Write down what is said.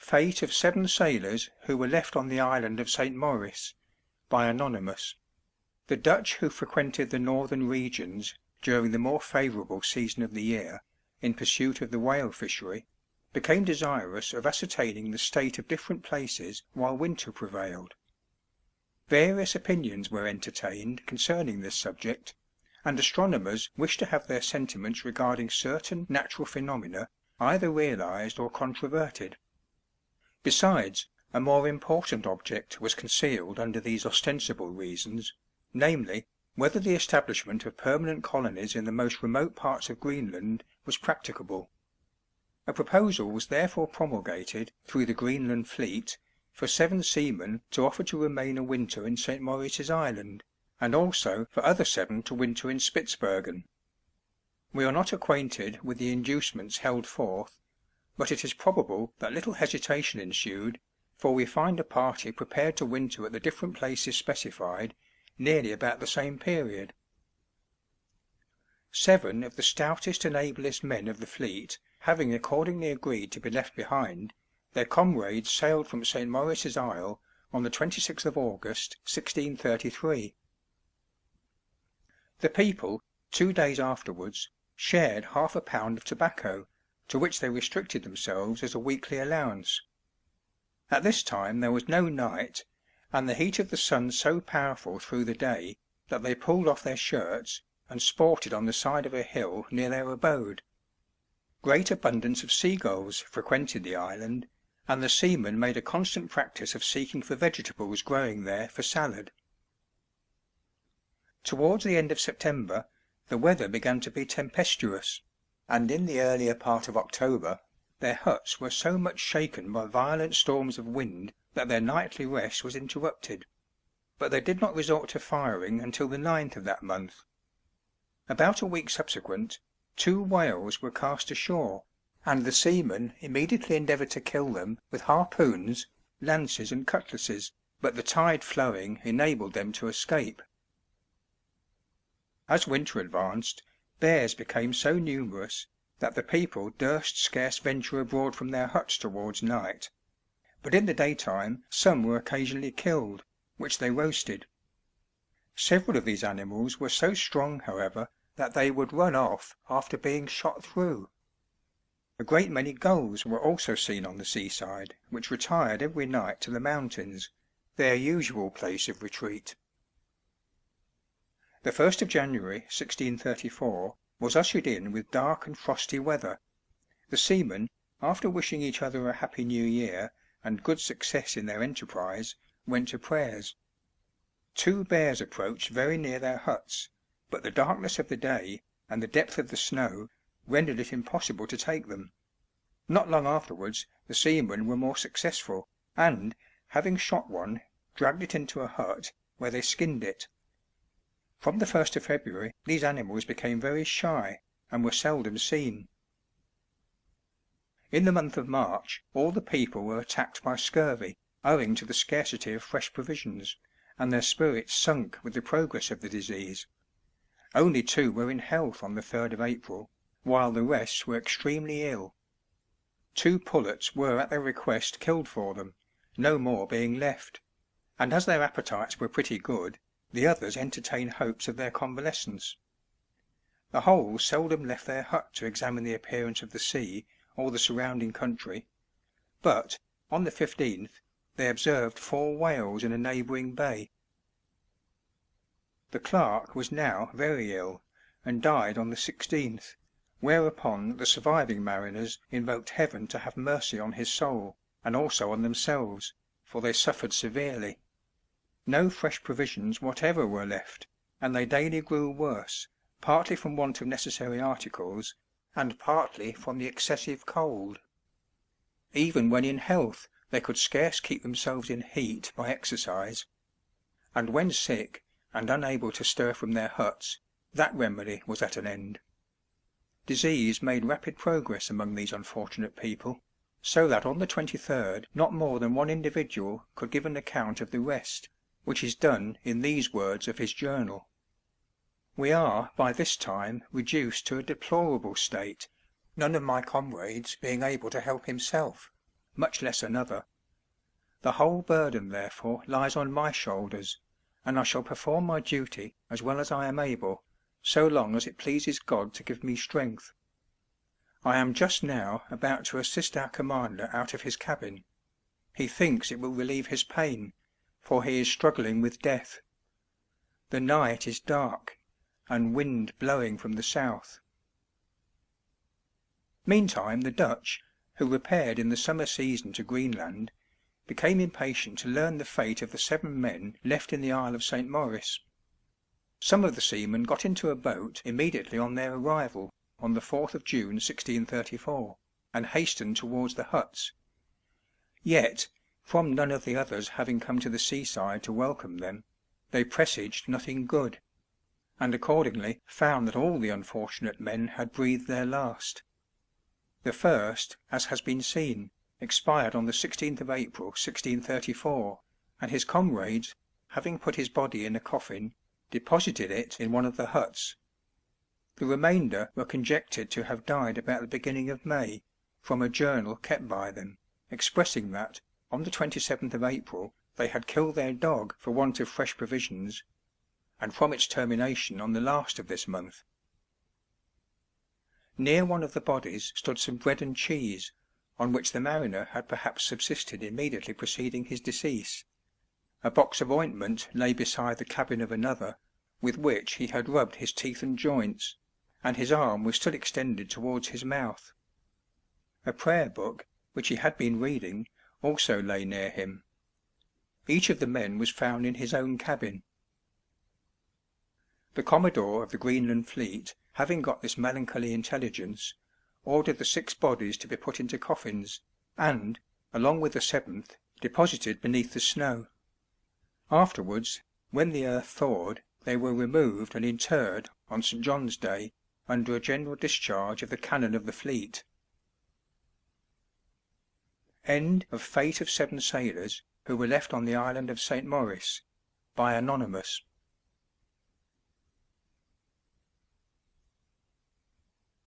Fate of 7 sailors who were left on the island of St. Maurice, by Anonymous. The Dutch who frequented the northern regions during the more favourable season of the year, in pursuit of the whale fishery, became desirous of ascertaining the state of different places while winter prevailed. Various opinions were entertained concerning this subject, and astronomers wished to have their sentiments regarding certain natural phenomena either realised or controverted. Besides, a more important object was concealed under these ostensible reasons, namely, whether the establishment of permanent colonies in the most remote parts of Greenland was practicable. A proposal was therefore promulgated through the Greenland fleet for 7 seamen to offer to remain a winter in St. Maurice's Island, and also for other 7 to winter in Spitzbergen. We are not acquainted with the inducements held forth, but it is probable that little hesitation ensued, for we find a party prepared to winter at the different places specified, nearly about the same period. 7 of the stoutest and ablest men of the fleet having accordingly agreed to be left behind, their comrades sailed from St. Maurice's Isle on the 26th of August, 1633. The people, 2 days afterwards, shared half a pound of tobacco, to which they restricted themselves as a weekly allowance. At this time there was no night, and the heat of the sun so powerful through the day that they pulled off their shirts and sported on the side of a hill near their abode. Great abundance of sea gulls frequented the island, and the seamen made a constant practice of seeking for vegetables growing there for salad. Towards the end of September the weather began to be tempestuous, and in the earlier part of October their huts were so much shaken by violent storms of wind that their nightly rest was interrupted; but they did not resort to firing until the 9th of that month. About a week subsequent, 2 whales were cast ashore, and the seamen immediately endeavoured to kill them with harpoons, lances, and cutlasses, but the tide flowing enabled them to escape. As winter advanced, bears became so numerous that the people durst scarce venture abroad from their huts towards night, but in the daytime some were occasionally killed, which they roasted. Several of these animals were so strong, however, that they would run off after being shot through. A great many gulls were also seen on the seaside, which retired every night to the mountains, their usual place of retreat. The 1st of January, 1634, was ushered in with dark and frosty weather. The seamen, after wishing each other a happy New Year and good success in their enterprise, went to prayers. 2 bears approached very near their huts, but the darkness of the day and the depth of the snow rendered it impossible to take them. Not long afterwards the seamen were more successful, and, having shot one, dragged it into a hut, where they skinned it. From the 1st of February these animals became very shy, and were seldom seen. In the month of March all the people were attacked by scurvy, owing to the scarcity of fresh provisions, and their spirits sunk with the progress of the disease. Only 2 were in health on the 3rd of April, while the rest were extremely ill. 2 pullets were at their request killed for them, no more being left; and as their appetites were pretty good, the others entertained hopes of their convalescence. The whole seldom left their hut to examine the appearance of the sea or the surrounding country, but, on the 15th, they observed 4 whales in a neighbouring bay. The clerk was now very ill, and died on the 16th, whereupon the surviving mariners invoked Heaven to have mercy on his soul, and also on themselves, for they suffered severely. No fresh provisions whatever were left, and they daily grew worse, partly from want of necessary articles, and partly from the excessive cold. Even when in health they could scarce keep themselves in heat by exercise; and when sick, and unable to stir from their huts, that remedy was at an end. Disease made rapid progress among these unfortunate people, so that on the 23rd not more than 1 individual could give an account of the rest, which is done in these words of his journal: "We are by this time reduced to a deplorable state, none of my comrades being able to help himself. much less another. The whole burden, therefore, lies on my shoulders, and I shall perform my duty as well as I am able, so long as it pleases God to give me strength. I am just now about to assist our commander out of his cabin. He thinks it will relieve his pain, for he is struggling with death. The night is dark, and wind blowing from the south. Meantime the Dutch, who repaired in the summer season to Greenland, became impatient to learn the fate of the 7 men left in the Isle of St. Maurice. Some of the seamen got into a boat immediately on their arrival, on the 4th of June 1634, and hastened towards the huts. Yet, from none of the others having come to the seaside to welcome them, they presaged nothing good, and accordingly found that all the unfortunate men had breathed their last. The first, as has been seen, expired on the 16th of April 1634, and his comrades, having put his body in a coffin, deposited it in one of the huts. The remainder were conjectured to have died about the beginning of May, from a journal kept by them, expressing that, on the 27th of April, they had killed their dog for want of fresh provisions, and from its termination on the last of this month. Near one of the bodies stood some bread and cheese, on which the mariner had perhaps subsisted immediately preceding his decease. A box of ointment lay beside the cabin of another, with which he had rubbed his teeth and joints, and his arm was still extended towards his mouth. A prayer book, which he had been reading, also lay near him. Each of the men was found in his own cabin. The commodore of the Greenland fleet, having got this melancholy intelligence, ordered the 6 bodies to be put into coffins, and, along with the 7th, deposited beneath the snow. Afterwards, when the earth thawed, they were removed and interred on St. John's Day, under a general discharge of the cannon of the fleet. End of Fate of 7 Sailors who were left on the Island of St. Maurice, by Anonymous.